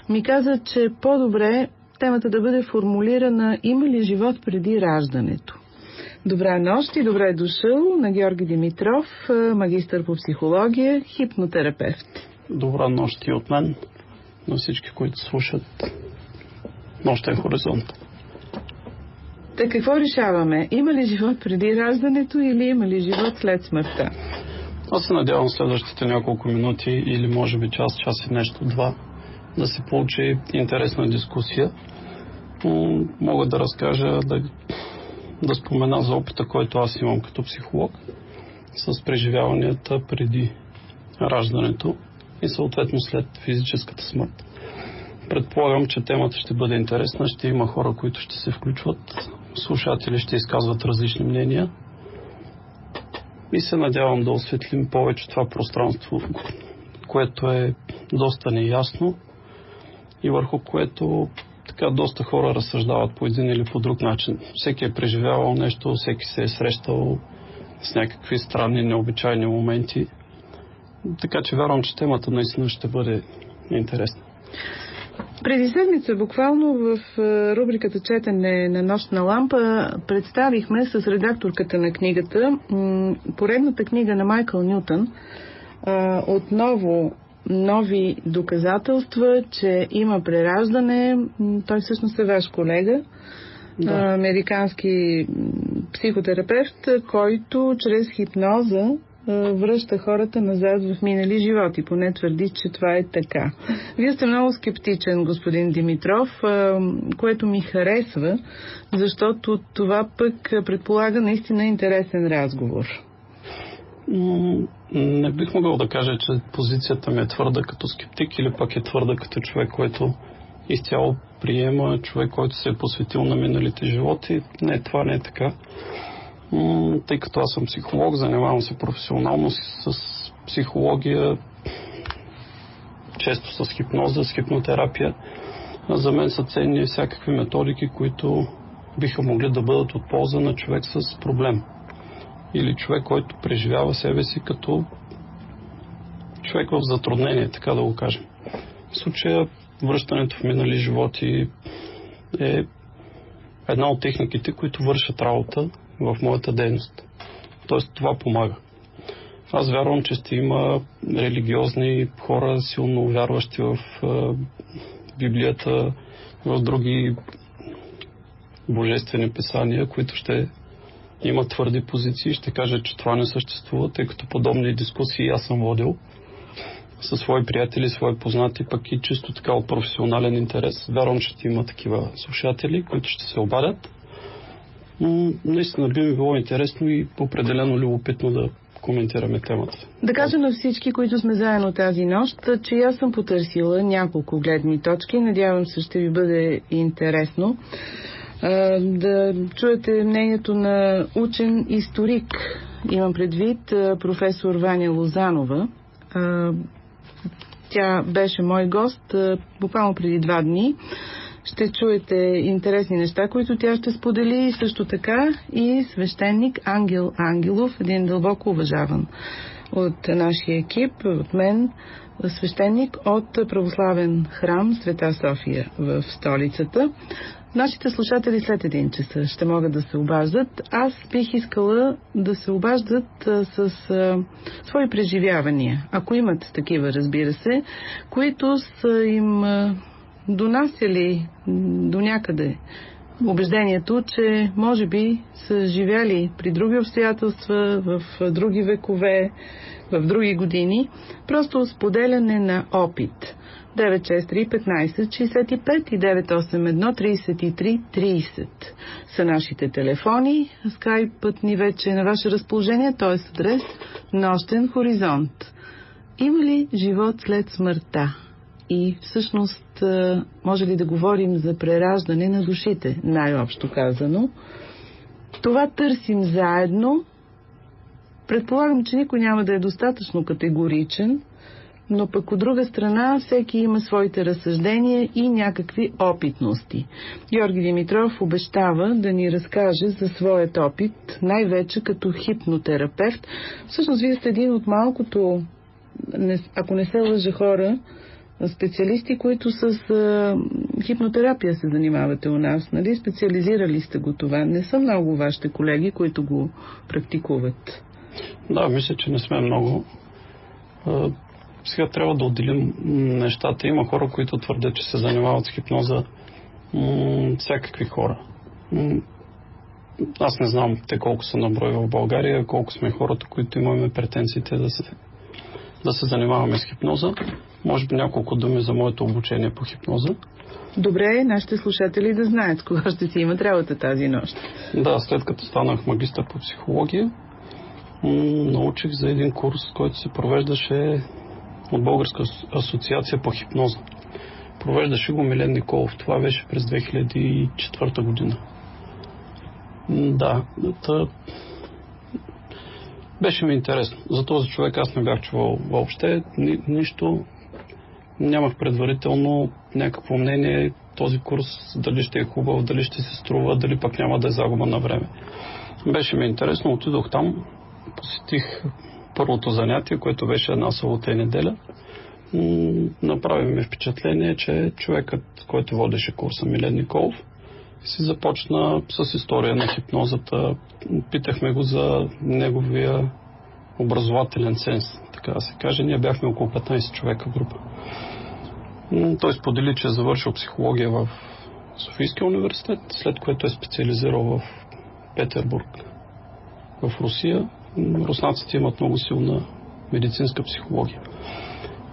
ми каза, че е по-добре темата да бъде формулирана: има ли живот преди раждането? Добра нощ и добре дошъл на Георги Димитров, магистър по психология, хипнотерапевт. Добра нощ и от мен на всички, които слушат Нощен хоризонт. Така, какво решаваме? Има ли живот преди раждането или има ли живот след смъртта? Аз се надявам следващите няколко минути или може би час и нещо, два, да се получи интересна дискусия. Мога да разкажа, да спомена за опита, който аз имам като психолог с преживяванията преди раждането и съответно след физическата смърт. Предполагам, че темата ще бъде интересна, ще има хора, които ще се включват, слушатели ще изказват различни мнения и се надявам да осветлим повече това пространство, което е доста неясно и върху което така доста хора разсъждават по един или по друг начин. Всеки е преживявал нещо, всеки се е срещал с някакви странни, необичайни моменти. Така че вярвам, че темата наистина ще бъде интересна. Преди седмица, буквално в рубриката Четене на нощна лампа, представихме с редакторката на книгата поредната книга на Майкъл Нютън. Отново нови доказателства, че има прераждане. Той всъщност е ваш колега, американски психотерапевт, който чрез хипноза връща хората назад в минали животи. Поне твърди, че това е така. Вие сте много скептичен, господин Димитров, което ми харесва, защото това пък предполага наистина интересен разговор. Не бих могъл да кажа, че позицията ми е твърда като скептик или пък е твърда като човек, който изцяло приема, човек, който се е посветил на миналите животи. Не, това не е така. Тъй като аз съм психолог, занимавам се професионално с психология, често с хипноза, с хипнотерапия. За мен са ценни всякакви методики, които биха могли да бъдат от полза на човек с проблем. Или човек, който преживява себе си като човек в затруднение, така да го кажем. В случая връщането в минали животи е една от техниките, които вършат работа в моята дейност. Тоест това помага. Аз вярвам, че ще има религиозни хора, силно вярващи в Библията, в други божествени писания, които ще имат твърди позиции. Ще кажат, че това не съществува, тъй като подобни дискусии аз съм водил със свои приятели, свои познати, пък и чисто така от професионален интерес. Вярвам, че ще има такива слушатели, които ще се обадят. Наистина би ми било интересно и определено любопитно да коментираме темата. Да кажа на всички, които сме заедно тази нощ, че аз съм потърсила няколко гледни точки. Надявам се, ще ви бъде интересно да чуете мнението на учен историк. Имам предвид професор Ваня Лозанова. Тя беше мой гост буквално преди 2 дни. Ще чуете интересни неща, които тя ще сподели, и също така и свещеник Ангел Ангелов, един дълбоко уважаван от нашия екип, от мен, свещеник от православен храм Света София в столицата. Нашите слушатели след 1 часа ще могат да се обаждат. Аз бих искала да се обаждат с свои преживявания, ако имат такива, разбира се, които са им донасяли до някъде убеждението, че може би са живяли при други обстоятелства, в други векове, в други години. Просто споделяне на опит. 963 15 65 и 981 33 30 са нашите телефони. Скайпът ни вече е на ваше разположение, т.е. адрес Нощен хоризонт. Има ли живот след смъртта? И всъщност може ли да говорим за прераждане на душите, най-общо казано? Това търсим заедно. Предполагам, че никой няма да е достатъчно категоричен, но пък от друга страна всеки има своите разсъждения и някакви опитности. Георги Димитров обещава да ни разкаже за своят опит, най-вече като хипнотерапевт. Всъщност вие сте един от малкото, ако не се лъжа, хора, специалисти, които с хипнотерапия се занимавате у нас, нали? Специализирали сте го това. Не са много вашите колеги, които го практикуват. Да, мисля, че не сме много. Сега трябва да отделим нещата. Има хора, които твърдят, че се занимават с хипноза. Всякакви хора. Аз не знам те колко са на брой в България, колко сме хората, които имаме претенциите да се занимаваме с хипноза. Може би няколко думи за моето обучение по хипноза. Добре, нашите слушатели да знаят кога ще си имат работа тази нощ. Да, след като станах магистър по психология, научих за един курс, който се провеждаше от Българска асоциация по хипноза. Провеждаше го Милен Николов. Това беше през 2004 година. Да, беше ми интересно. За този човек аз не бях чувал въобще нищо. Нямах предварително някакво мнение този курс, дали ще е хубав, дали ще се струва, дали пък няма да е загуба на време. Беше ми интересно, отидох там, посетих първото занятие, което беше една събота и неделя. Направи ми впечатление, че човекът, който водеше курса, Милен Николов, си започна с история на хипнозата. Питахме го за неговия образователен сенс, така да се каже. Ние бяхме около 15 човека група. Той сподели, че е завършил психология в Софийския университет, след което е специализирал в Петербург, в Русия. Руснаците имат много силна медицинска психология.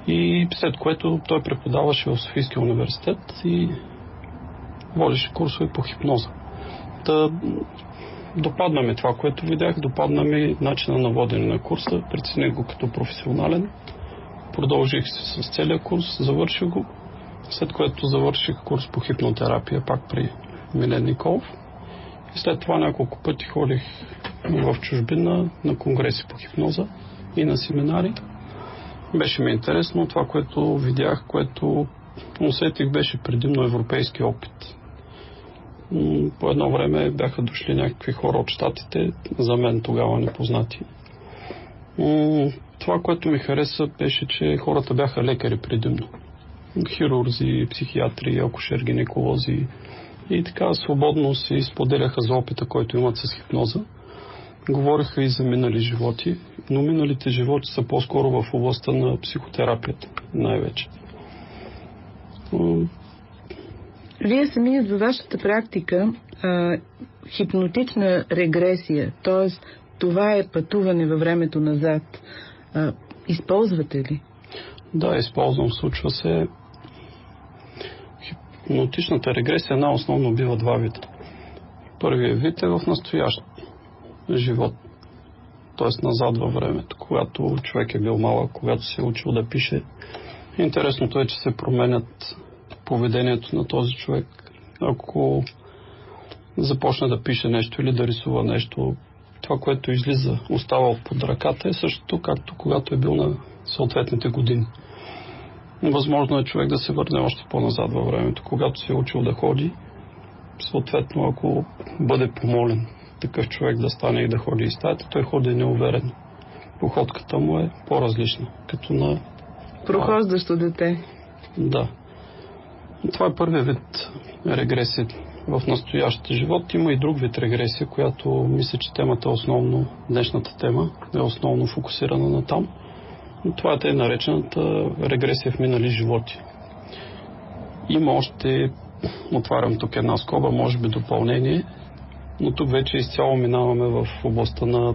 И след което той преподаваше в Софийския университет и водеше курсове по хипноза. Допадна ми това, което видях, допадна ми начина на водене на курса, прецених го като професионален. Продължих с целия курс, завърших го, след което завърших курс по хипнотерапия пак при Милен Николов. И след това няколко пъти ходих в чужбина на конгреси по хипноза и на семинари. Беше ми интересно това, което видях, което усетих, беше предимно европейски опит. По едно време бяха дошли някакви хора от щатите, за мен тогава непознати. Това, което ми хареса, беше, че хората бяха лекари предимно. Хирурзи, психиатри, акушер-гинеколози и така свободно си споделяха за опита, който имат с хипноза. Говориха и за минали животи, но миналите животи са по-скоро в областта на психотерапията, най-вече. Вие самият във вашата практика хипнотична регресия, т.е. това е пътуване във времето назад, използвате ли? Да, използвам. Случва се. Хипнотичната регресия най-основно бива два вида. Първият вид е в настоящ живот, т.е. назад във времето, когато човек е бил малък, когато се е учил да пише. Интересното е, че се променят поведението на този човек. Ако започне да пише нещо или да рисува нещо, това, което излиза, остава под ръката, е същото, както когато е бил на съответните години. Възможно е човек да се върне още по-назад във времето, когато се е учил да ходи. Съответно, ако бъде помолен такъв човек да стане и да ходи из стаята, той ходи неуверено. Походката му е по-различна, като на прохождащо дете. Да. Това е първият вид регресия в настоящия живот. Има и друг вид регресия, която мисля, че темата е основно, днешната тема е основно фокусирана на там. Това е тъй наречената регресия в минали животи. Има още, отварям тук една скоба, може би допълнение, но тук вече изцяло минаваме в областта на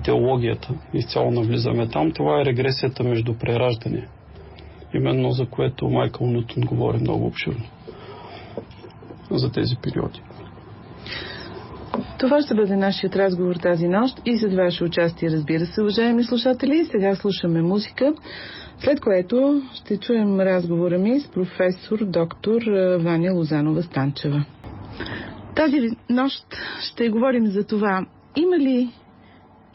теологията. Изцяло навлизаме там. Това е регресията между прераждания. Именно за което Майкъл Нютон говори много обширно за тези периоди. Това ще бъде нашият разговор тази нощ и след ваше участие, разбира се, уважаеми слушатели. Сега слушаме музика, след което ще чуем разговора ми с професор доктор Ваня Лозанова-Станчева. Тази нощ ще говорим за това, има ли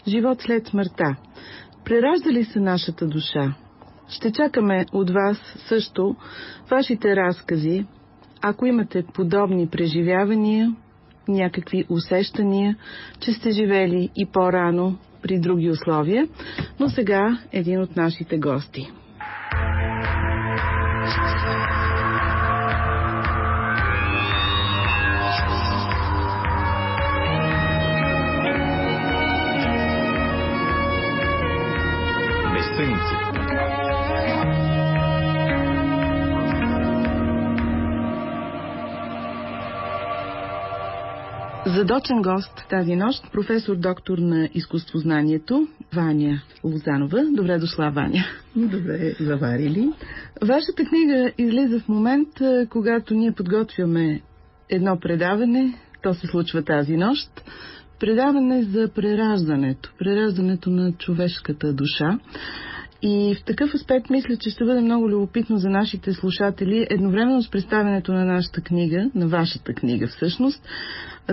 живот след смъртта? Преражда ли се нашата душа? Ще чакаме от вас също вашите разкази, ако имате подобни преживявания, някакви усещания, че сте живели и по-рано при други условия, но сега един от нашите гости. Задочен гост тази нощ, професор доктор на изкуствознанието Ваня Лозанова. Добре дошла, Ваня. Добре заварили. Вашата книга излиза в момент, когато ние подготвяме едно предаване. То се случва тази нощ. Предаване за прераждането на човешката душа. И в такъв аспект мисля, че ще бъде много любопитно за нашите слушатели, едновременно с представянето на нашата книга, на вашата книга всъщност,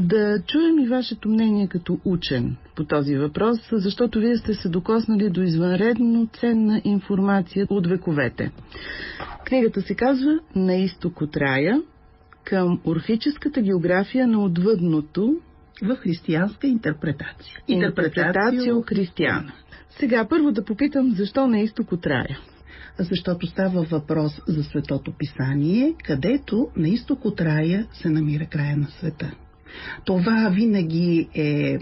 да чуем и вашето мнение като учен по този въпрос, защото вие сте се докоснали до извънредно ценна информация от вековете. Книгата се казва "На изток от рая" към орфическата география на отвъдното в християнска интерпретация. Интерпретация християна. Сега първо да попитам, защо на изток от рая? Защото става въпрос за Светото Писание, където на изток от рая се намира края на света. Това винаги е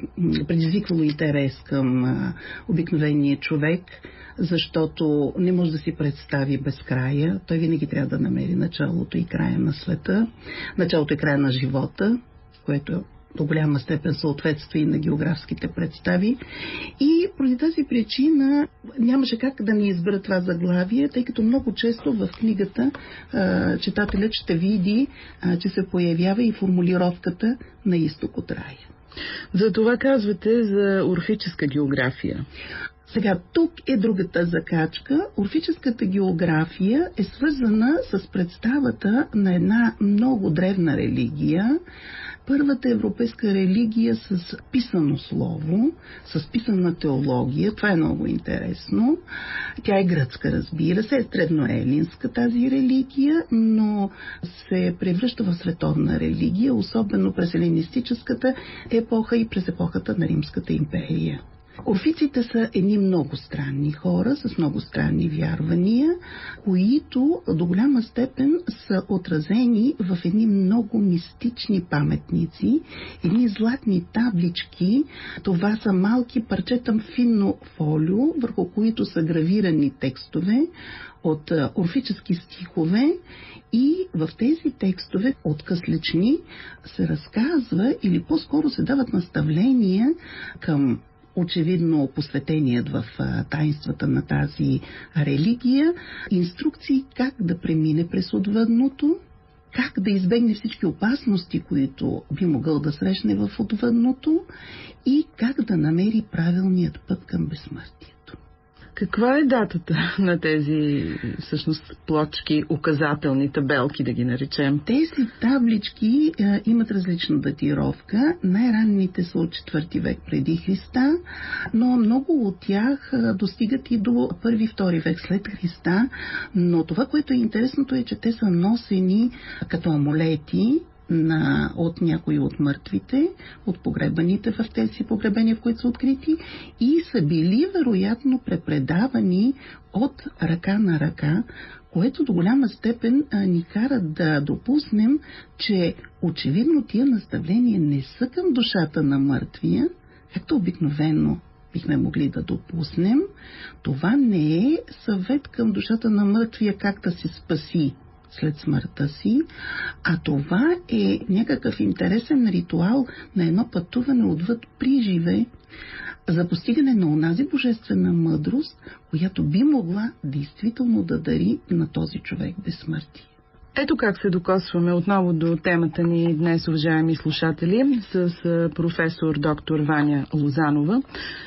предизвиквало интерес към обикновения човек, защото не може да си представи безкрая. Той винаги трябва да намери началото и края на света, началото и края на живота, което до голяма степен съответства и на географските представи. И поради тази причина нямаше как да ни избера това заглавие, тъй като много често в книгата читателят ще види, че се появява и формулировката "на изток от рая". За това казвате за орфическа география. Сега, тук е другата закачка. Орфическата география е свързана с представата на една много древна религия, първата европейска религия с писано слово, с писана теология. Това е много интересно. Тя е гръцка, разбира се, е средноелинска тази религия, но се превръща в световна религия, особено през елинистическата епоха и през епохата на Римската империя. Орфиците са едни много странни хора, с много странни вярвания, които до голяма степен са отразени в едни много мистични паметници, едни златни таблички. Това са малки парчета финно фолио, върху които са гравирани текстове от орфически стихове, и в тези текстове откъслечни се разказва или по-скоро се дават наставления към очевидно посветеният в таинствата на тази религия, инструкции как да премине през отвъдното, как да избегне всички опасности, които би могъл да срещне в отвъдното, и как да намери правилният път към безсмъртието. Каква е датата на тези, всъщност, плочки, указателни табелки, да ги наречем? Тези таблички имат различна датировка. Най-ранните са от 4 век преди Христа, но много от тях достигат и до 1-2 век след Христа. Но това, което е интересното, е, че те са носени като амулети от някои от мъртвите, от погребаните в тези погребения, в които са открити, и са били вероятно препредавани от ръка на ръка, което до голяма степен ни кара да допуснем, че очевидно тия наставления не са към душата на мъртвия, както обикновено бихме могли да допуснем. Това не е съвет към душата на мъртвия как да се спаси след смъртта си, а това е някакъв интересен ритуал на едно пътуване отвъд приживе за постигане на онази божествена мъдрост, която би могла действително да дари на този човек безсмъртие. Ето как се докосваме отново до темата ни днес, уважаеми слушатели, с професор доктор Ваня Лозанова.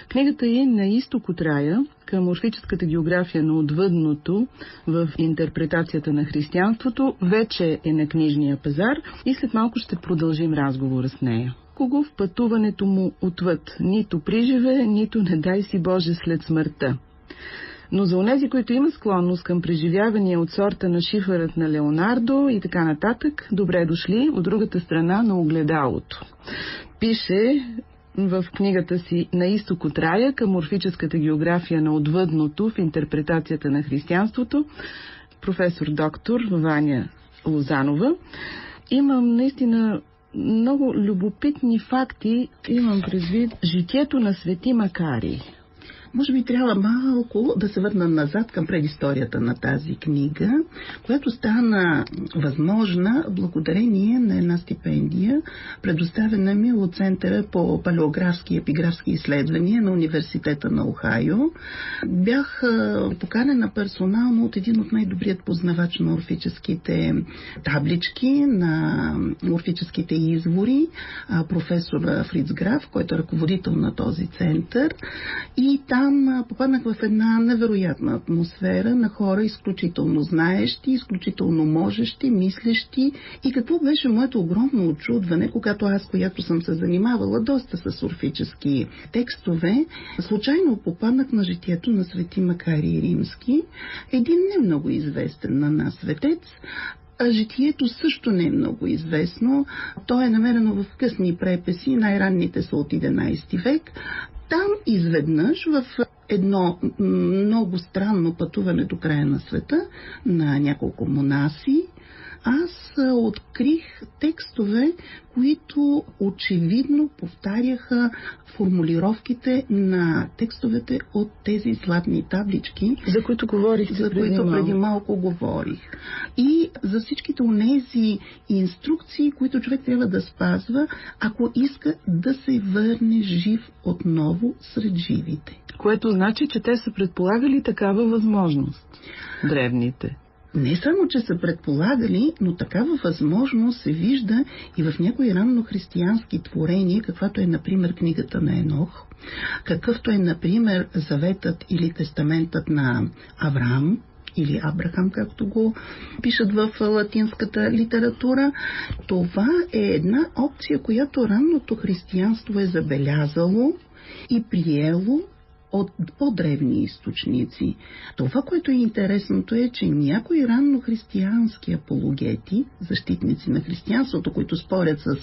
Книгата е "На изток от рая" към орфическата география на отвъдното в интерпретацията на християнството вече е на книжния пазар и след малко ще продължим разговора с нея. Кого в пътуването му отвъд, нито приживе, нито не дай си Боже след смъртта. Но за онези, които имат склонност към преживявания от сорта на шифърът на Леонардо и така нататък, добре дошли от другата страна на огледалото. Пише в книгата си "На изток от рая" към орфическата география на отвъдното в интерпретацията на християнството професор доктор Ваня Лозанова. Имам наистина много любопитни факти, имам предвид житието на Свети Макарий. Може би трябва малко да се върна назад към предисторията на тази книга, която стана възможна благодарение на една стипендия, предоставена ми от Центъра по палеографски и епиграфски изследвания на Университета на Охайо. Бях поканена персонално от един от най-добрият познавач на орфическите таблички, на орфическите извори, професор Фриц Граф, който е ръководител на този център. И там попаднах в една невероятна атмосфера на хора изключително знаещи, изключително можещи, мислещи. И какво беше моето огромно очудване, когато аз, която съм се занимавала доста с орфически текстове, случайно попаднах на житието на Свети Макарий Римски, един не много известен на нас светец. Житието също не е много известно. То е намерено в късни преписи, най-ранните са от 11 век. Там изведнъж в едно много странно пътуване до края на света на няколко монаси, аз открих текстове, които очевидно повтаряха формулировките на текстовете от тези златни таблички, за които говорих, за които преди малко говорих. И за всичките онези инструкции, които човек трябва да спазва, ако иска да се върне жив отново сред живите. Което значи, че те са предполагали такава възможност, древните. Не само, че са предполагали, но такава възможност се вижда и в някои ранно християнски творения, каквато е, например, книгата на Енох, какъвто е, например, заветът или тестаментът на Авраам, или Абрахам, както го пишат в латинската литература. Това е една опция, която ранното християнство е забелязало и приело от по-древни източници. Това, което е интересното, е, че някои ранно християнски апологети, защитници на християнството, които спорят с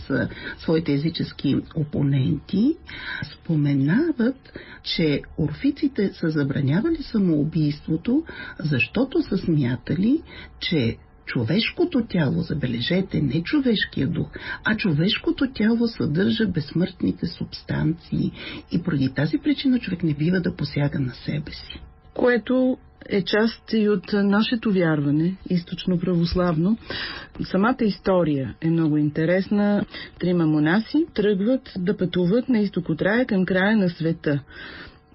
своите езически опоненти, споменават, че орфиците са забранявали самоубийството, защото са смятали, че човешкото тяло, забележете, не човешкия дух, а човешкото тяло съдържа безсмъртните субстанции и поради тази причина човек не бива да посяга на себе си. Което е част и от нашето вярване, източно православно. Самата история е много интересна. 3 монаси тръгват да пътуват на изток от рая към края на света.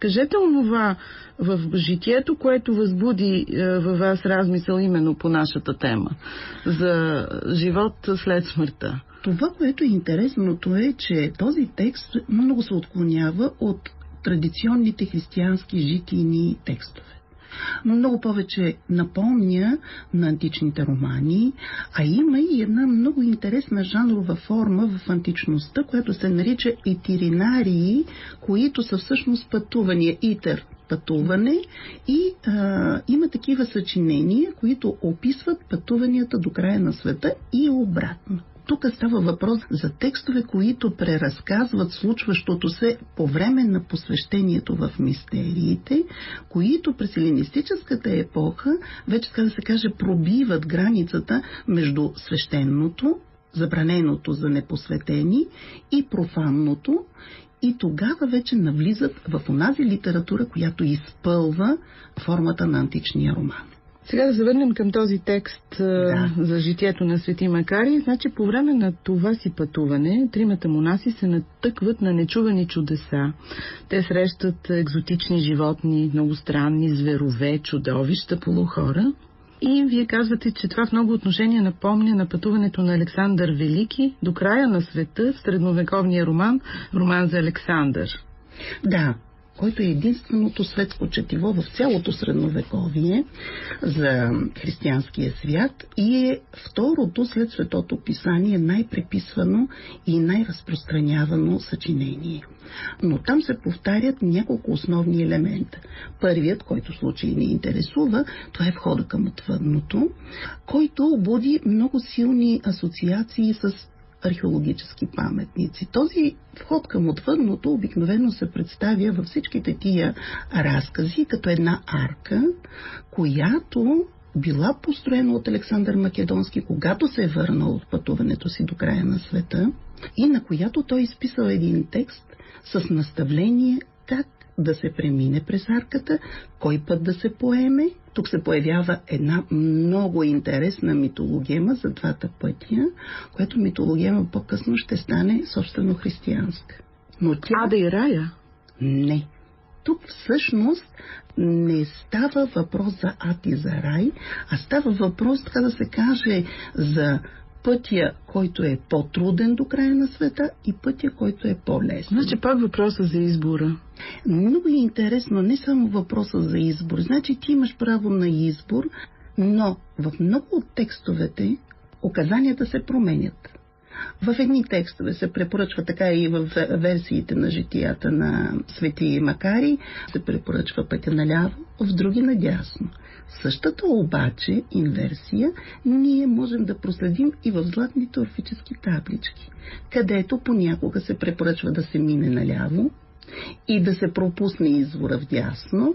Кажете онова в житието, което възбуди във вас размисъл именно по нашата тема за живот след смъртта. Това, което е интересното, е, че този текст много се отклонява от традиционните християнски житийни текстове. Много повече напомня на античните романи, а има и една много интересна жанрова форма в античността, която се нарича итиринарии, които са всъщност пътувания. Итер – пътуване, и има такива съчинения, които описват пътуванията до края на света и обратно. Тук става въпрос за текстове, които преразказват случващото се по време на посвещението в мистериите, които през елинистическата епоха, вече така да се каже, пробиват границата между свещеното, забраненото за непосветени, и профанното, и тогава вече навлизат в онази литература, която изпълва формата на античния роман. Сега да се върнем към този текст за житието на Свети Макарий. Значи по време на това си пътуване 3 монаси се натъкват на нечувани чудеса. Те срещат екзотични животни, много странни зверове, чудовища, полухора. И вие казвате, че това в много отношения напомня на пътуването на Александър Велики до края на света в средновековния роман за Александър. Да, който е единственото светско четиво в цялото средновековие за християнския свят и е второто след Светото писание най-преписвано и най-разпространявано съчинение. Но там се повтарят няколко основни елемента. Първият, който в случай ни интересува, това е входа към отвъдното, който буди много силни асоциации с археологически паметници. Този вход към отвъдното обикновено се представя във всичките тия разкази като една арка, която била построена от Александър Македонски, когато се е върнал от пътуването си до края на света, и на която той изписал един текст с наставление как да се премине през арката, кой път да се поеме. Тук се появява една много интересна митологема за двата пътя, която митологема по-късно ще стане собствено християнска. Но тя... Ада и рая? Не. Тук всъщност не става въпрос за ад и за рай, а става въпрос, така да се каже, за пътя, който е по-труден до края на света, и пътя, който е по-лесен. Значи пак въпроса за избора. Много е интересно, не само въпроса за избор. Значи ти имаш право на избор, но в много от текстовете указанията се променят. В едни текстове се препоръчва, така и в версиите на житията на свети Макарий, се препоръчва пътя наляво, в други надясно. Същата обаче инверсия ние можем да проследим и в златните орфически таблички, където понякога се препоръчва да се мине наляво и да се пропусне извора вдясно,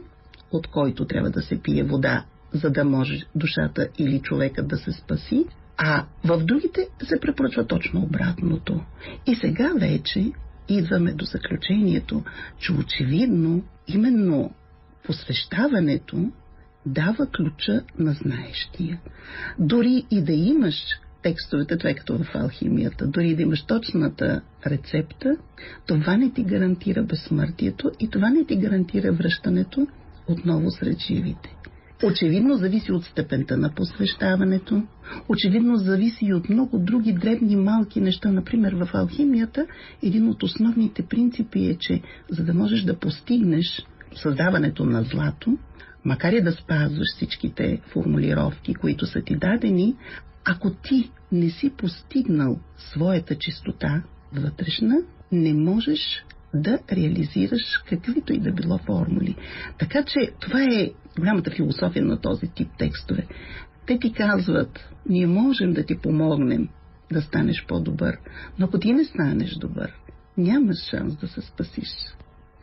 от който трябва да се пие вода, за да може душата или човекът да се спаси, а в другите се препоръчва точно обратното. И сега вече идваме до заключението, че очевидно именно посвещаването дава ключа на знаещия. Дори и да имаш текстовете, това е като в алхимията, дори да имаш точната рецепта, това не ти гарантира безсмъртието и това не ти гарантира връщането отново сред живите. Очевидно зависи от степента на посвещаването, очевидно зависи и от много други дребни малки неща. Например, в алхимията един от основните принципи е, че за да можеш да постигнеш създаването на злато, макар и да спазваш всичките формулировки, които са ти дадени, ако ти не си постигнал своята чистота вътрешна, не можеш да реализираш каквито и да било формули. Така че това е голямата философия на този тип текстове. Те ти казват, ние можем да ти помогнем да станеш по-добър, но ако ти не станеш добър, нямаш шанс да се спасиш.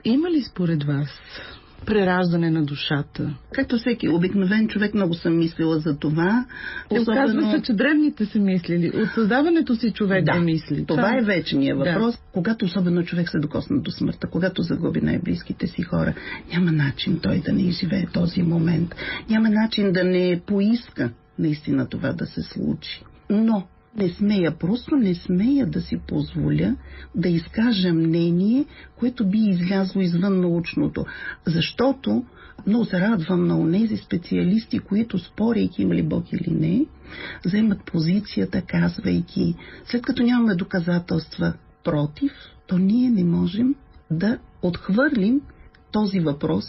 Има ли според вас прераждане на душата? Както всеки обикновен човек, много съм мислила за това. Оказва се, че древните са мислили. От създаването си човек да мисли. Това е вечният въпрос. Да. Когато особено човек се докосне до смъртта, когато загуби най-близките си хора, няма начин той да не изживее този момент. Няма начин да не поиска наистина това да се случи. Но просто не смея да си позволя да изкажа мнение, което би излязло извън научното. Защото много се радвам на онези специалисти, които, спорейки има ли Бог или не, вземат позицията, казвайки, след като нямаме доказателства против, то ние не можем да отхвърлим този въпрос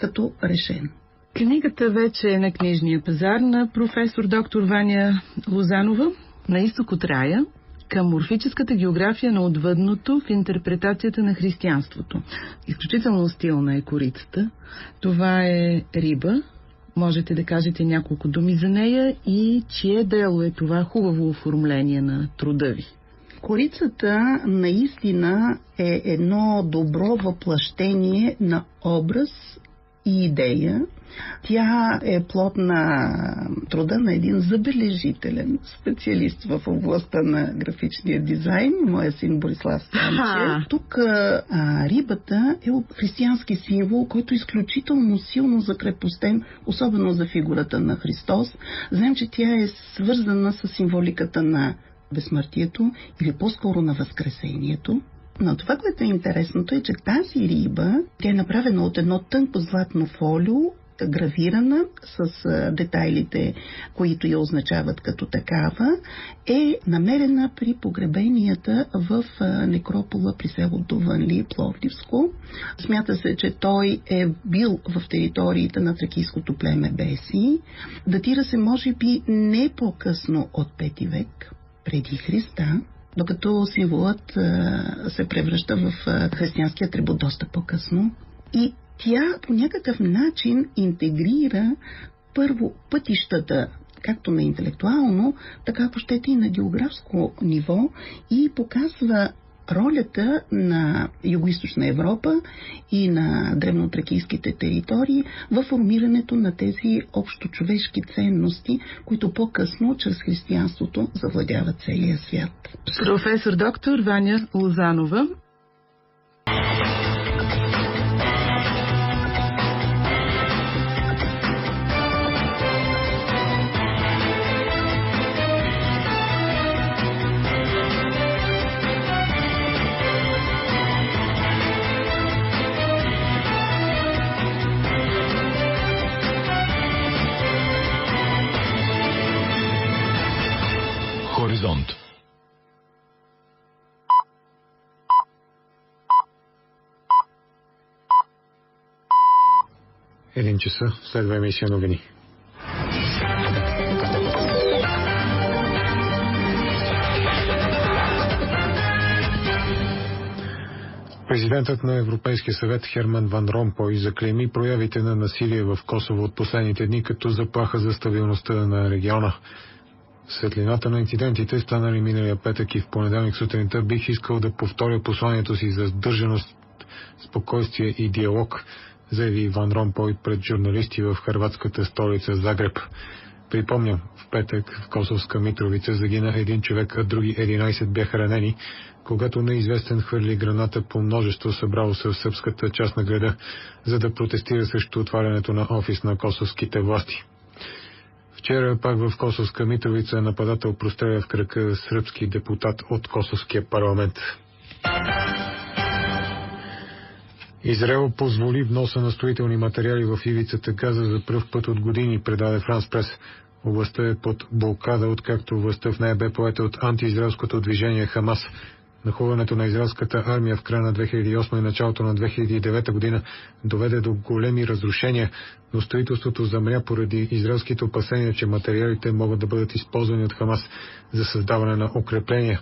като решен. Книгата вече е на книжния пазар на професор доктор Ваня Лозанова. На изток от рая, към морфическата география на отвъдното в интерпретацията на християнството. Изключително стилна е корицата. Това е риба. Можете да кажете няколко думи за нея и чие дело е това хубаво оформление на труда ви? Корицата наистина е едно добро въплъщение на образ и идея. Тя е плод на труда на един забележителен специалист в областта на графичния дизайн, моя син Борислав Станчев. Тук рибата е християнски символ, който е изключително силно закрепостен, особено за фигурата на Христос. Знаем, че тя е свързана с символиката на безсмъртието или по-скоро на възкресението. Но това, което е интересното, е, че тази риба, тя е направена от едно тънко златно фолио, гравирана с детайлите, които я означават като такава, е намерена при погребенията в некропола при село Дуванли, Пловдивско. Смята се, че той е бил в териториите на тракийското племе Беси. Датира се, може би, не по-късно от 5 век преди Христа, докато символът се превръща в християнски атрибут доста по-късно. И тя по някакъв начин интегрира първо пътищата, както на интелектуално, така ако щете и на географско ниво, и показва ролята на Югоизточна Европа и на древнотракийските територии в формирането на тези общочовешки ценности, които по-късно чрез християнството завладяват целия свят. Професор доктор Ваня Лозанова. Хоризонт. Един часа, следва емисия новини. Президентът на Европейския съвет Херман Ван Ромпой заклейми проявите на насилие в Косово от последните дни като заплаха за стабилността на региона. В светлината на инцидентите, станали миналия петък и в понеделник сутринта, бих искал да повторя посланието си за сдържаност, спокойствие и диалог, заяви Ван Ромпой пред журналисти в хърватската столица Загреб. Припомням, в петък в Косовска Митровица загина един човек, а други 11 бяха ранени, когато неизвестен хвърли граната по множество събрало се в сръбската част на града, за да протестира срещу отварянето на офис на косовските власти. Вчера пак в Косовска Митровица нападател простреля в крака сръбски депутат от Косовския парламент. Израел позволи вноса на строителни материали в ивицата Газа за пръв път от години, предаде Франс Прес. Областта е под блокада, откакто властта в нея бе поета от антиизраелското движение Хамас. Нахлуването на израелската армия в края на 2008 и началото на 2009 година доведе до големи разрушения, но строителството замря поради израелските опасения, че материалите могат да бъдат използвани от Хамас за създаване на укрепления.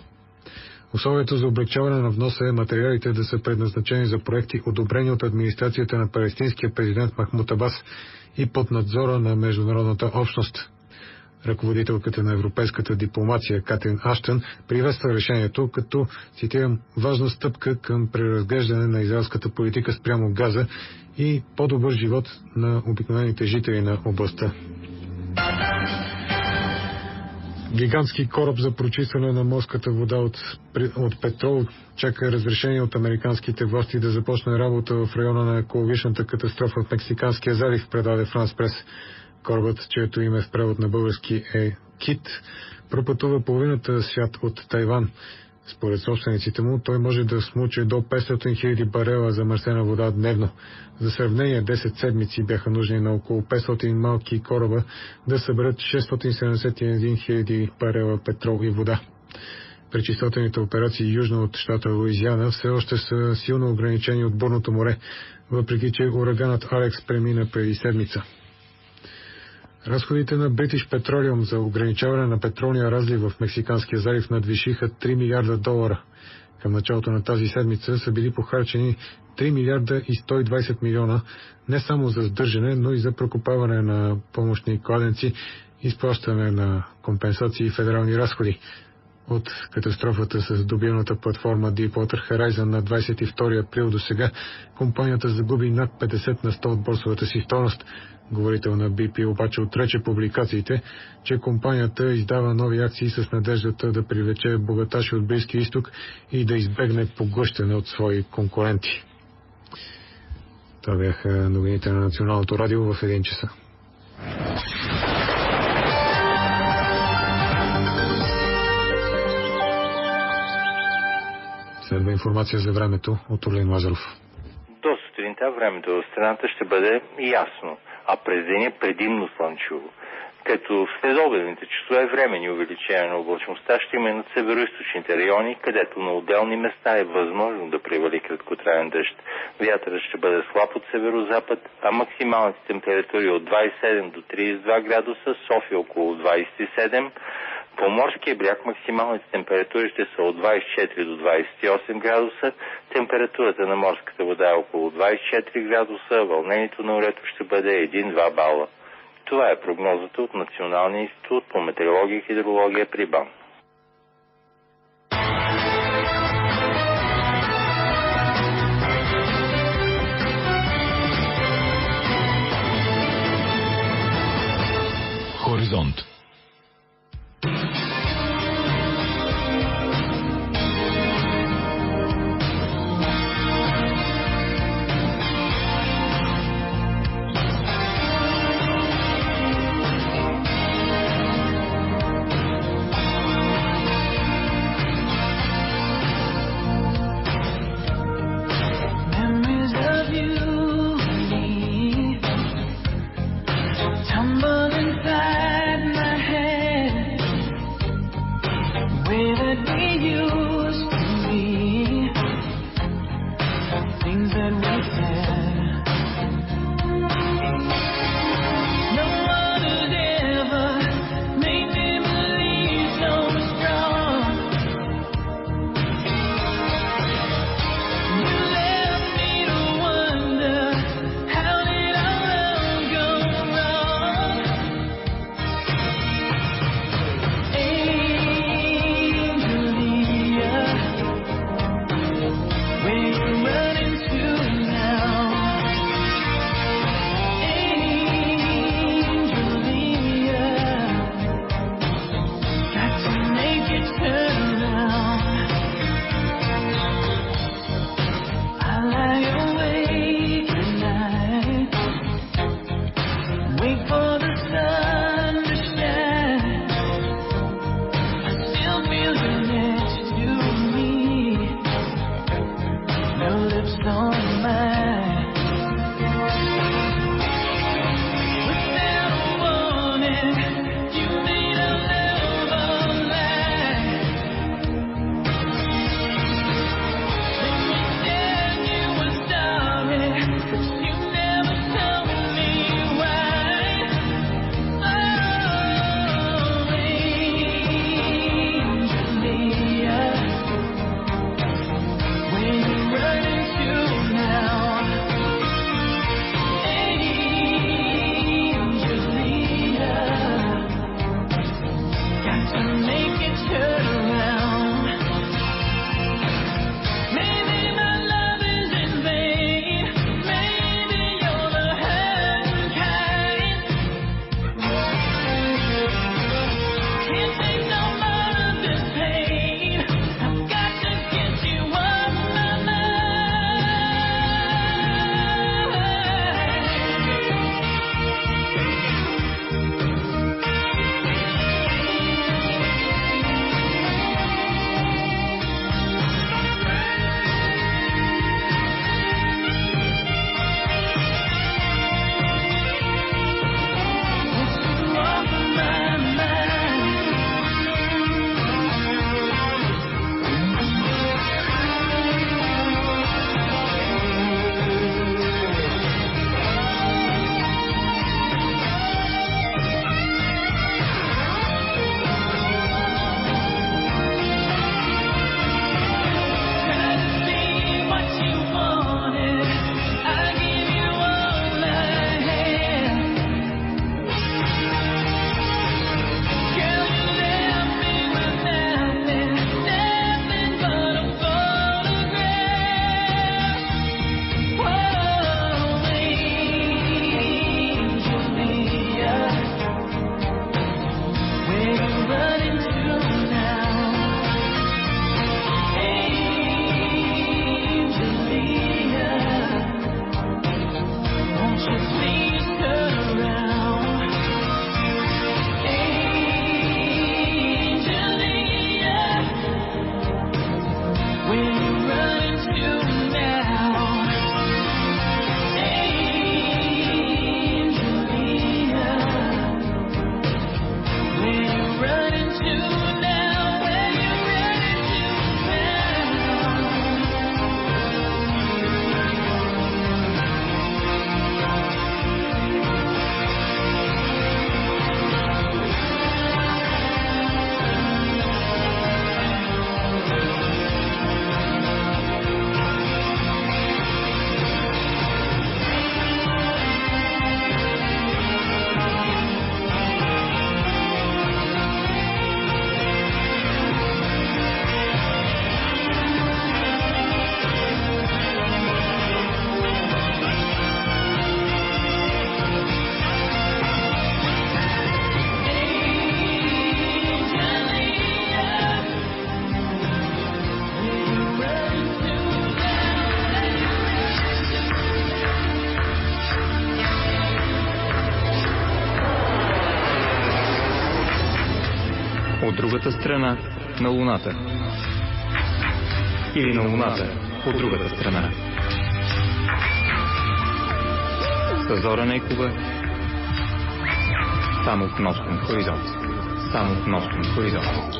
Условието за облегчаване на вноса е материалите да са предназначени за проекти, одобрени от администрацията на палестинския президент Махмуд Абас и под надзора на международната общност. Ръководителката на европейската дипломация Катрин Аштън приветства решението като, цитирам, важна стъпка към преразглеждане на израелската политика спрямо Газа и по-добър живот на обикновените жители на областта. Гигантски кораб за прочистване на морската вода от петрол чака разрешение от американските власти да започне работа в района на екологичната катастрофа в Мексиканския залив, предаде Франс Прес. Корабът, чието име в превод на български е Кит, пропътува половината свят от Тайван. Според собствениците му, той може да смуче до 500 000 барела замърсена вода дневно. За сравнение, 10 седмици бяха нужни на около 500 малки кораба да съберат 671 000 барела петрол и вода. Пречиствателните операции южно от щата Луизиана все още са силно ограничени от бурното море, въпреки че ураганът Алекс премина преди седмица. Разходите на British Petroleum за ограничаване на петролния разлив в Мексиканския залив надвишиха $3 милиарда. Към началото на тази седмица са били похарчени 3 милиарда и 120 милиона не само за сдържане, но и за прокопаване на помощни кладенци, изплащане на компенсации и федерални разходи. От катастрофата с добивната платформа Deepwater Horizon на 22 април до сега компанията загуби над 50 на 100 от борсовата си стойност. Говорител на BP обаче отрече публикациите, че компанията издава нови акции с надеждата да привлече богаташи от Близкия изток и да избегне поглъщане от свои конкуренти. Това бяха новините на Националното радио в 1 часа. Следва информация за времето от Орлин Лазаров. До сутринта времето в страната ще бъде ясно, а през деня предимно слънчево. Като в следобедните часове времени увеличение на облачността ще има над североизточните райони, където на отделни места е възможно да превали краткотраен дъжд. Вятърът ще бъде слаб от северозапад, а максималните температури от 27 до 32 градуса, София около 27. По морския бряг максималните температури ще са от 24 до 28 градуса, температурата на морската вода е около 24 градуса, вълнението на морето ще бъде 1-2 бала. Това е прогнозата от Националния институт по метеорология и хидрология при БАН. Хоризонт. Tumble inside my другата страна на Луната. Или на Луната от другата страна. Със Зора Нейкова. Само в Нощен хоризонт. Само в Нощен хоризонт.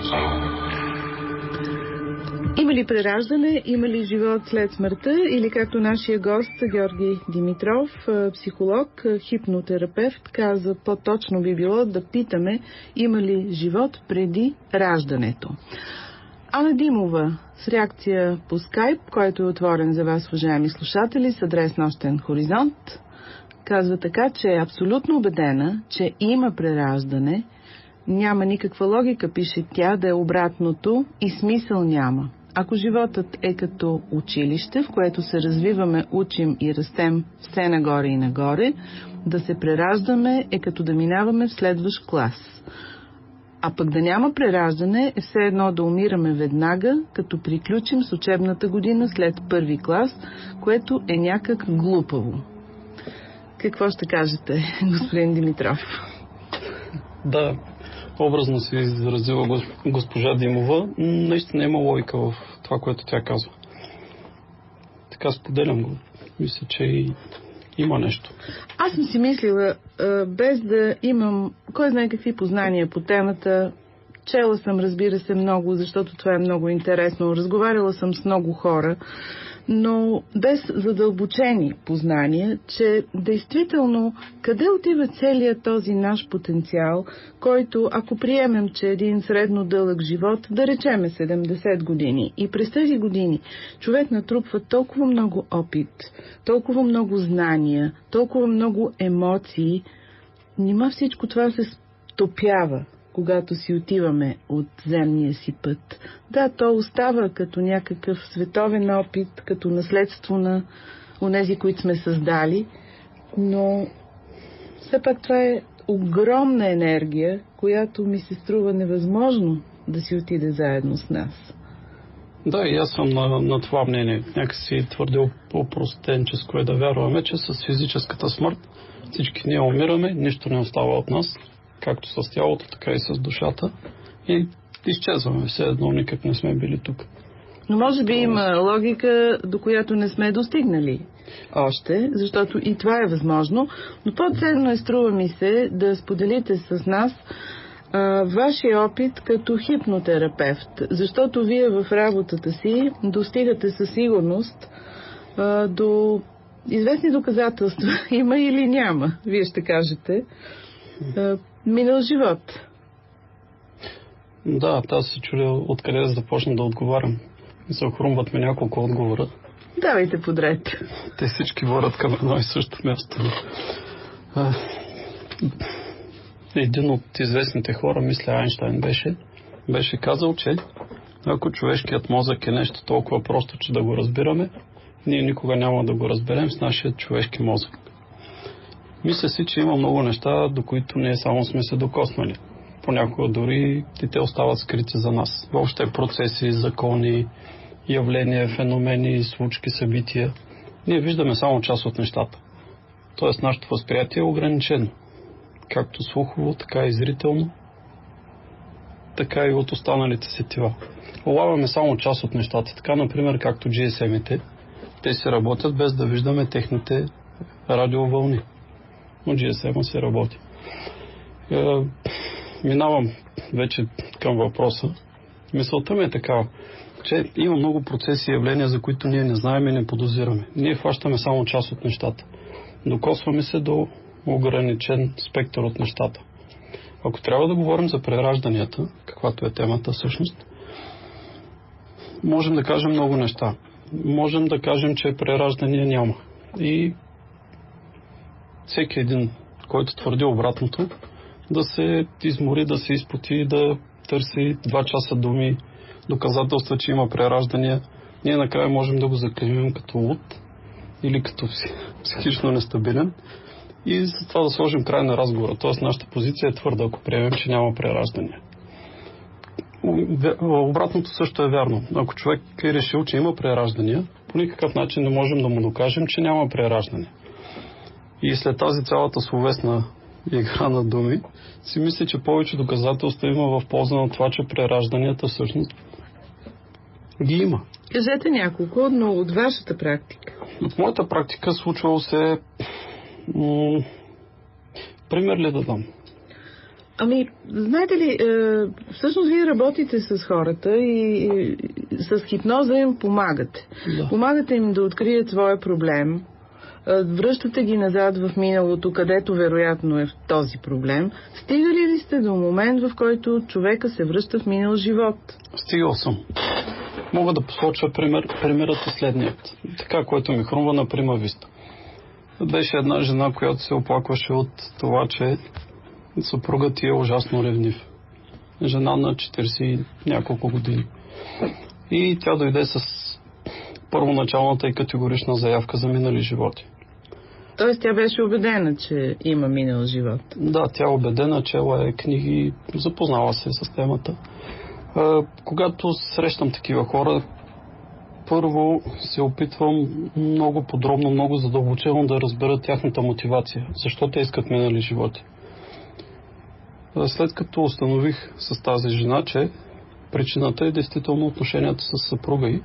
Има ли прераждане, има ли живот след смъртта, или както нашия гост Георги Димитров, психолог, хипнотерапевт, каза, по-точно би било да питаме има ли живот преди раждането. Ана Димова с реакция по скайп, който е отворен за вас, уважаеми слушатели, с адрес Нощен хоризонт, казва така, че е абсолютно убедена, че има прераждане. Няма никаква логика, пише тя, да е обратното и смисъл няма. Ако животът е като училище, в което се развиваме, учим и растем все нагоре и нагоре, да се прераждаме е като да минаваме в следващ клас. А пък да няма прераждане е все едно да умираме веднага, като приключим с учебната година след първи клас, което е някак глупаво. Какво ще кажете, господин Димитров? Да, образно се изразила госпожа Димова. Наистина има логика в това, което тя казва. Така споделям го. Мисля, че и има нещо. Аз съм си мислила, без да имам кой знае какви познания по темата, чела съм, разбира се, много, защото това е много интересно. Разговаряла съм с много хора, но без задълбочени познания, че действително къде отива целият този наш потенциал, който, ако приемем, че един средно дълъг живот, да речеме 70 години, и през тези години човек натрупва толкова много опит, толкова много знания, толкова много емоции, нима всичко това се стопява, когато си отиваме от земния си път. Да, то остава като някакъв световен опит, като наследство на онези, които сме създали, но все пак това е огромна енергия, която ми се струва невъзможно да си отиде заедно с нас. Да, и аз съм на това мнение. Някакси твърде по-простенческо е да вярваме, че с физическата смърт всички ние умираме, нищо не остава от нас, както с тялото, така и с душата, и изчезваме. Все едно никак не сме били тук. Но може би има логика, до която не сме достигнали още, защото и това е възможно, но по-ценно е, струва ми се, да споделите с нас вашия опит като хипнотерапевт, защото вие в работата си достигате със сигурност до известни доказателства, има или няма, вие ще кажете, минал живот. Да, аз се чудя откъде да започна да отговарям. Захрумват ми няколко отговора. Давайте подред. Те всички водят към едно и също място. Един от известните хора, мисля Айнщайн беше казал, че ако човешкият мозък е нещо толкова просто, че да го разбираме, ние никога няма да го разберем с нашия човешки мозък. Мисля си, че има много неща, до които ние само сме се докоснали. Понякога дори и те остават скрити за нас. Въобще процеси, закони, явления, феномени, случки, събития. Ние виждаме само част от нещата. Тоест нашето възприятие е ограничено. Както слухово, така и зрително, така и от останалите сетива. Улавяме само част от нещата. Така, например, както GSM-ите, те се работят без да виждаме техните радиовълни. Но GSM-а се работи. Минавам вече към въпроса. Мисълта ми е такава, че има много процеси и явления, за които ние не знаем и не подозираме. Ние хващаме само част от нещата. Докосваме се до ограничен спектър от нещата. Ако трябва да говорим за преражданията, каквато е темата всъщност, можем да кажем много неща. Можем да кажем, че прераждания няма. И всеки един, който твърди обратното, да се измори, да се изпоти, да търси 2 часа думи, доказателства, че има прераждания, ние накрая можем да го заклеймим като луд или като психично нестабилен и за това да сложим край на разговора. Тоест нашата позиция е твърда, ако приемем, че няма прераждания. Обратното също е вярно. Ако човек е решил, че има прераждания, по никакъв начин не можем да му докажем, че няма прераждания. И след тази цялата словесна игра на думи, си мисля, че повече доказателства има в полза на това, че преражданията всъщност ги има. Кажете няколко, но от вашата практика. От моята практика случвало се... пример ли да дам? Ами, знаете ли, всъщност вие работите с хората и с хипноза им помагате. Да. Помагате им да открият своя проблем, връщате ги назад в миналото, където вероятно е този проблем. Стигали ли сте до момент, в който човека се връща в минал живот? Стигал съм. Мога да посоча примерът е следният. Така, което ми хрумва на прима виста. Беше една жена, която се оплакваше от това, че съпругът ти е ужасно ревнив. Жена на 40 и няколко години. И тя дойде с първоначалната и категорична заявка за минали животи. Тоест тя беше убедена, че има минал живот. Да, тя е убедена, чела е книги, запознала се с темата. Когато срещам такива хора, първо се опитвам много подробно, много задълбочено да разбера тяхната мотивация. Защо те искат минали животи. След като установих с тази жена, че причината е действително отношенията с съпруга й,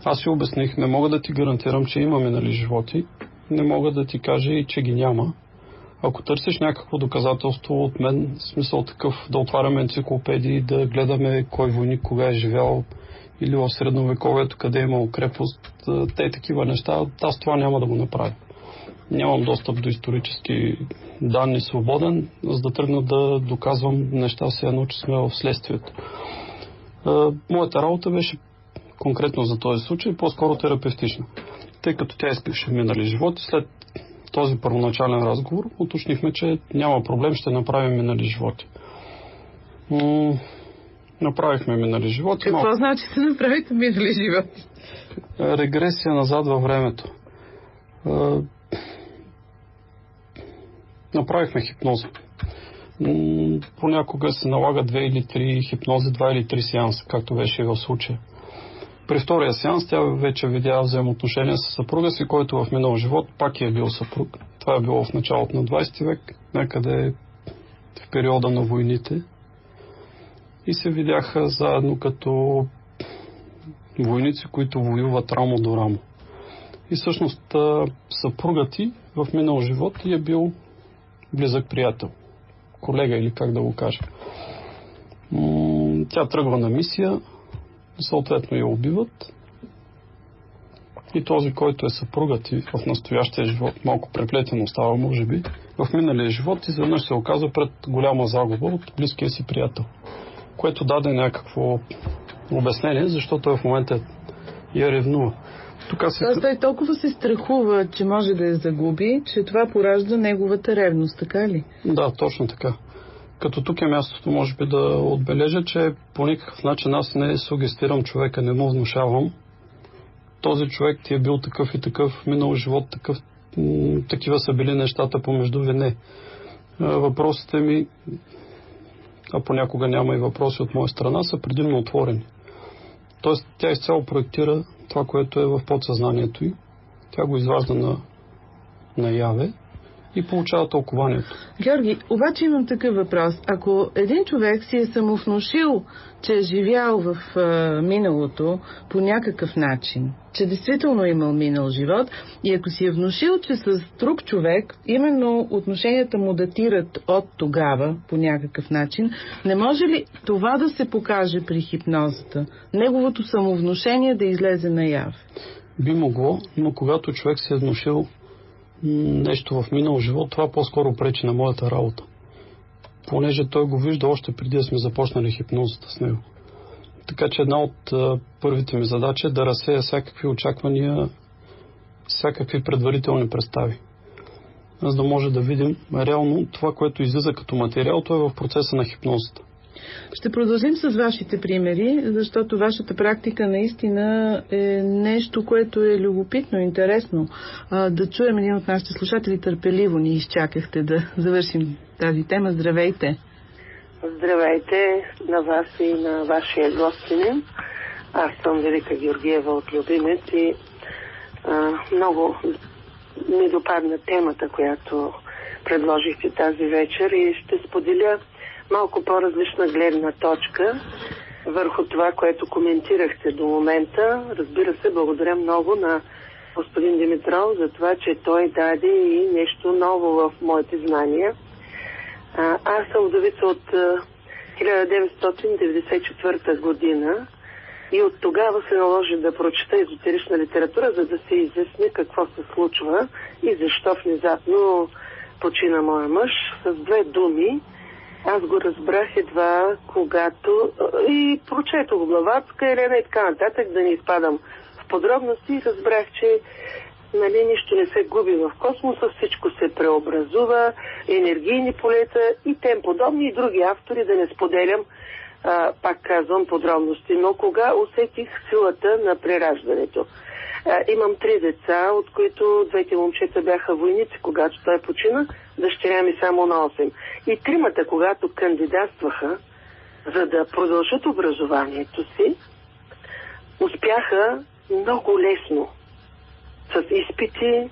аз си обясних, не мога да ти гарантирам, че има минали животи, не мога да ти кажа и че ги няма. Ако търсиш някакво доказателство от мен, смисъл такъв да отваряме енциклопедии, да гледаме кой войник кога е живял или в средновековието къде е имал крепост, те такива неща, аз това няма да го направя. Нямам достъп до исторически данни свободен, за да тръгна да доказвам неща, все едно, че сме в следствието. Моята работа беше конкретно за този случай по-скоро терапевтична. Тъй като тя искаше минали животи, след този първоначален разговор уточнихме, че няма проблем, ще направим минали животи. Направихме минали животи. Какво значи да направите минали животи? Регресия назад във времето. Направихме хипноза. Понякога се налага 2 или 3 хипнози, 2 или 3 сеанса, както беше и в случая. При втория сеанс тя вече видя взаимоотношения с съпруга си, който в минал живот пак е бил съпруг. Това е било в началото на 20 век, някъде в периода на войните. И се видяха заедно като войници, които воюват рамо до рамо. И всъщност съпругът ти в минал живот е бил близък приятел, колега или как да го кажа. Тя тръгва на мисия, съответно я убиват. И този, който е съпругът и в настоящия живот, малко преплетено става, може би, в миналия живот изведнъж се оказва пред голяма загуба от близкия си приятел, което даде някакво обяснение, защото той в момента я ревнува. Тоест той толкова се страхува, че може да я загуби, че това поражда неговата ревност, така ли? Да, точно така. Като тук е мястото, може би да отбележа, че по никакъв начин аз не сугестирам човека, не му внушавам. Този човек ти е бил такъв и такъв, минал живот такъв, такива са били нещата помежду ви. Не. Въпросите ми, а понякога няма и въпроси от моя страна, са предимно отворени. Тоест тя изцяло проектира това, което е в подсъзнанието й. Тя го изважда наяве и получава тълкованието. Георги, обаче имам такъв въпрос. Ако един човек си е самовнушил, че е живял в миналото по някакъв начин, че действително е имал минал живот, и ако си е внушил, че с друг човек, именно отношенията му датират от тогава по някакъв начин, не може ли това да се покаже при хипнозата? Неговото самовнушение да излезе наяве? Би могло, но когато човек се е внушил нещо в минал живот, това по-скоро пречи на моята работа. Понеже той го вижда още преди да сме започнали хипнозата с него. Така че една от първите ми задачи е да разсея всякакви очаквания, всякакви предварителни представи. За да може да видим реално това, което излиза като материал, то е в процеса на хипнозата. Ще продължим с вашите примери, защото вашата практика наистина е нещо, което е любопитно, интересно. Да чуем един от нашите слушатели, търпеливо ни изчакахте да завършим тази тема. Здравейте! Здравейте на вас и на вашия гостинен. Аз съм Велика Георгиева от Любимец и много ми допадна темата, която предложихте тази вечер и ще споделя малко по-различна гледна точка върху това, което коментирахте до момента. Разбира се, благодаря много на господин Димитров за това, че той даде и нещо ново в моите знания. Аз съм вдовица от 1994 година и от тогава се наложи да прочета езотерична литература, за да се изясни какво се случва и защо внезапно почина моя мъж. С две думи аз го разбрах едва когато и прочетох Блаватска, Елена и така нататък, да не изпадам в подробности. Разбрах, че нищо не се губи в космоса, всичко се преобразува, енергийни полета и тем подобни, и други автори, да не споделям, пак казвам, подробности. Но кога усетих силата на прераждането? Имам 3 деца, от които двете момчета бяха войници, когато той почина, дъщеря ми само на 8. И 3-мата, когато кандидатстваха, за да продължат образованието си, успяха много лесно. С изпити,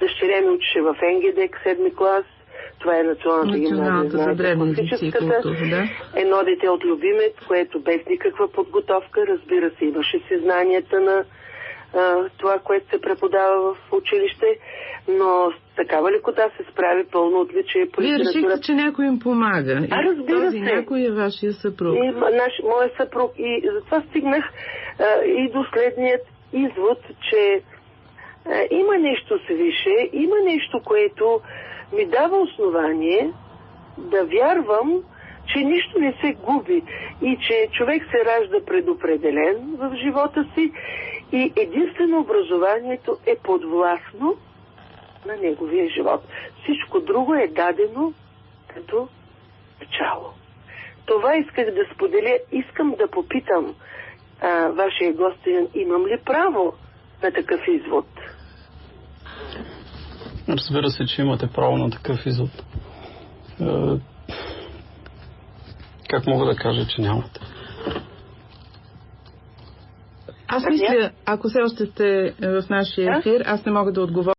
дъщеря ми учеше в НГД, 7 клас, това е националната гимназия, знаете, класическата. Да. Едно дете от Любимец, което без никаква подготовка, разбира се, имаше си знанията на това, което се преподава в училище, но с такава лекота се справи пълно отличие по литература. Вие решихте, че някой им помага. Разбира се. Някой е вашия съпруг. Моят съпруг. И затова стигнах и до следният извод, че има нещо свише, има нещо, което ми дава основание да вярвам, че нищо не се губи и че човек се ражда предопределен в живота си и единствено образованието е подвластно на неговия живот. Всичко друго е дадено като начало. Това исках да споделя. Искам да попитам вашия гостин, имам ли право на такъв извод? Разбира се, че имате право на такъв извод. Как мога да кажа, че нямате? Аз мисля, ако все още сте в нашия ефир, аз не мога да отговоря